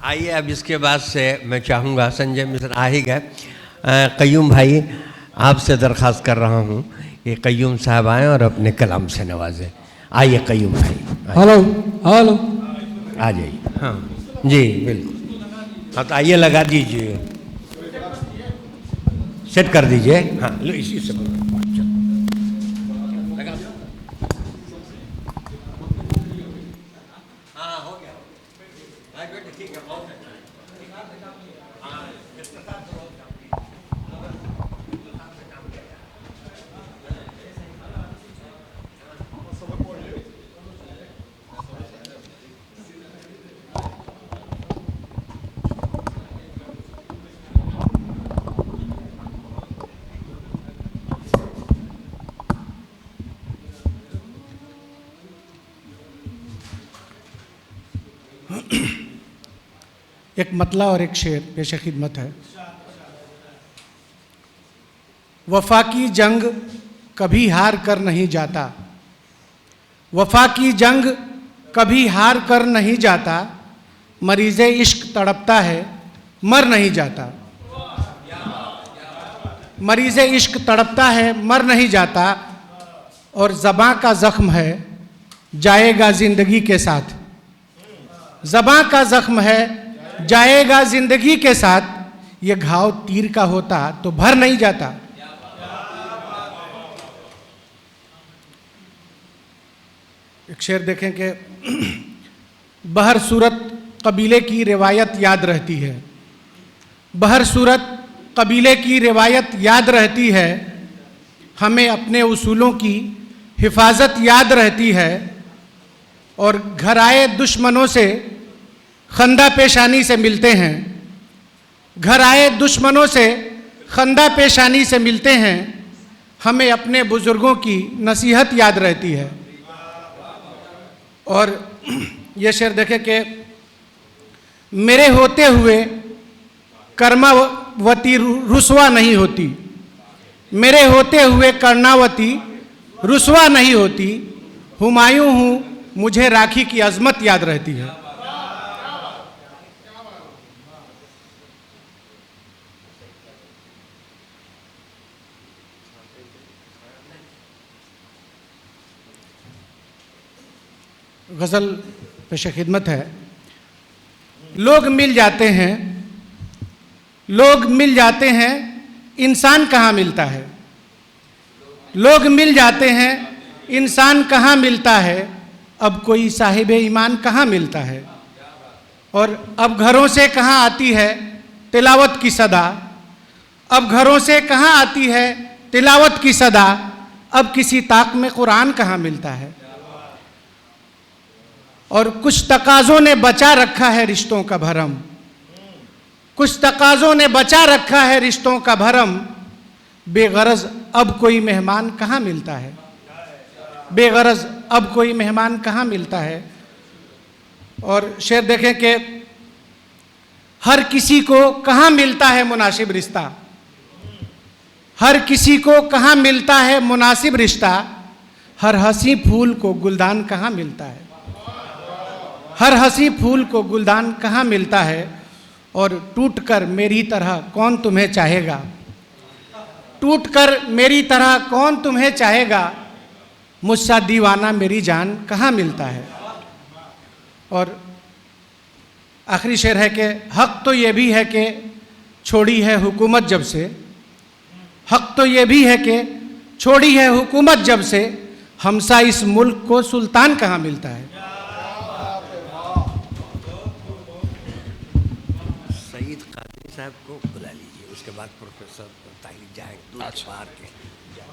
आइए अब इसके बाद से मैं चाहूँगा, संजय मिश्र आ ही गए, कय्यूम भाई आपसे दरख्वास्त कर रहा हूँ कि कय्यूम साहब आएँ और अपने कलाम से नवाजें। आइए कय्यूम भाई। हेलो हेलो, आ जाइए। हाँ जी बिल्कुल। हाँ तो आइए लगा दीजिए, सेट कर दीजिए। हाँ लो इसी से लगा दो। हाँ हो गया। ठीक है, बहुत अच्छा। एक मतला और एक शेर पेश खिदमत है। वफा की जंग कभी हार कर नहीं जाता, वफा की जंग कभी हार कर नहीं जाता, मरीज़े इश्क तड़पता है मर नहीं जाता, मरीज़े इश्क तड़पता है मर नहीं जाता, और ज़बां का ज़ख्म है जाएगा ज़िंदगी के साथ, ज़बां का ज़ख्म है जाएगा ज़िंदगी के साथ, ये घाव तीर का होता तो भर नहीं जाता। एक शेर देखें कि बहर सूरत कबीले की रिवायत याद रहती है, बहर सूरत कबीले की रिवायत याद रहती है, हमें अपने उसूलों की हिफाजत याद रहती है, और घर आए दुश्मनों से खंदा पेशानी से मिलते हैं, घर आए दुश्मनों से खंदा पेशानी से मिलते हैं, हमें अपने बुज़ुर्गों की नसीहत याद रहती है। और ये शेर देखें कि मेरे होते हुए कर्मावती रुसवा नहीं होती, मेरे होते हुए कर्णावती रुसवा नहीं होती, हुमायूं हूँ मुझे राखी की अजमत याद रहती है। गज़ल पेश खिदमत है। लोग मिल जाते हैं, लोग मिल जाते हैं, इंसान कहाँ मिलता है, लोग मिल जाते हैं, इंसान कहाँ मिलता है, अब कोई साहिब ईमान कहाँ मिलता है, और अब घरों से कहाँ आती है तिलावत की सदा, अब घरों से कहाँ आती है तिलावत की सदा, अब किसी ताक में कुरान कहाँ मिलता है, और कुछ तकाज़ों ने बचा रखा है रिश्तों का भरम, कुछ तकाज़ों ने बचा रखा है रिश्तों का भरम, बेगरज अब कोई मेहमान कहाँ मिलता है, बेगरज अब कोई मेहमान कहाँ मिलता है। और शेर देखें कि हर किसी को कहाँ मिलता है मुनासिब रिश्ता, हर किसी को कहाँ मिलता है मुनासिब रिश्ता, हर हंसी फूल को गुलदान कहाँ मिलता है, हर हंसी फूल को गुलदान कहाँ मिलता है, और टूटकर मेरी तरह कौन तुम्हें चाहेगा, टूटकर मेरी तरह कौन तुम्हें चाहेगा, मुझसा दीवाना मेरी जान कहाँ मिलता है। और आखिरी शेर है कि हक तो ये भी है कि छोड़ी है हुकूमत जब से, हक तो ये भी है कि छोड़ी है हुकूमत जब से, हमसा इस मुल्क को सुल्तान कहाँ मिलता है। सईद कादरी साहब को बुला लीजिए, उसके बाद प्रोफेसर ताहिर जाएं दूर बाहर के।